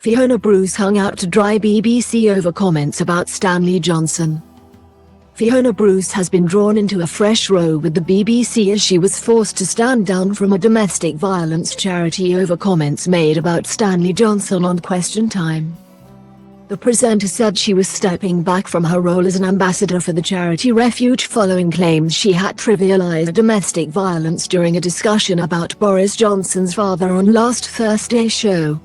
Fiona Bruce hung out to dry BBC over comments about Stanley Johnson. Fiona Bruce has been drawn into a fresh row with the BBC as she was forced to stand down from a domestic violence charity over comments made about Stanley Johnson on Question Time. The presenter said she was stepping back from her role as an ambassador for the charity Refuge following claims she had trivialised domestic violence during a discussion about Boris Johnson's father on last Thursday's show.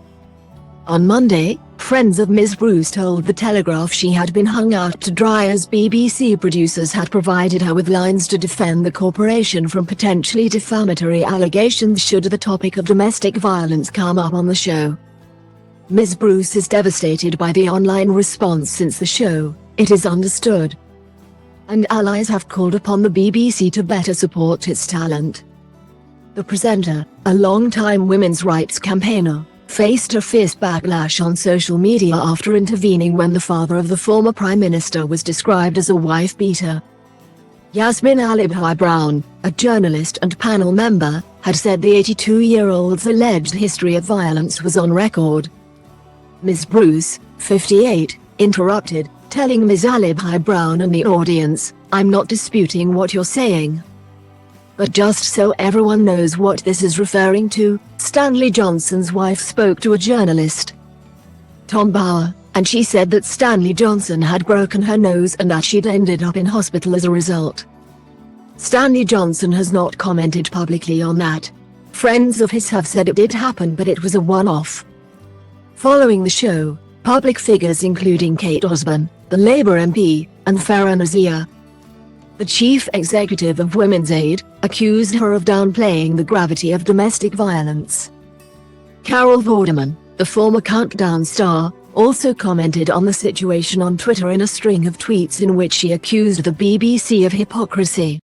On Monday, friends of Ms. Bruce told the Telegraph she had been hung out to dry as BBC producers had provided her with lines to defend the corporation from potentially defamatory allegations should the topic of domestic violence come up on the show. Ms. Bruce is devastated by the online response since the show, it is understood. And allies have called upon the BBC to better support its talent. The presenter, a long-time women's rights campaigner, faced a fierce backlash on social media after intervening when the father of the former Prime Minister was described as a wife-beater. Yasmin Alibhai-Brown, a journalist and panel member, had said the 82-year-old's alleged history of violence was on record. Ms. Bruce, 58, interrupted, telling Ms. Alibhai-Brown and the audience, "I'm not disputing what you're saying. But just so everyone knows what this is referring to, Stanley Johnson's wife spoke to a journalist, Tom Bauer, and she said that Stanley Johnson had broken her nose and that she'd ended up in hospital as a result." Stanley Johnson has not commented publicly on that. Friends of his have said it did happen but it was a one-off. Following the show, public figures including Kate Osborne, the Labour MP, and Farah Nazir, the chief executive of Women's Aid, accused her of downplaying the gravity of domestic violence. Carol Vorderman, the former Countdown star, also commented on the situation on Twitter in a string of tweets in which she accused the BBC of hypocrisy.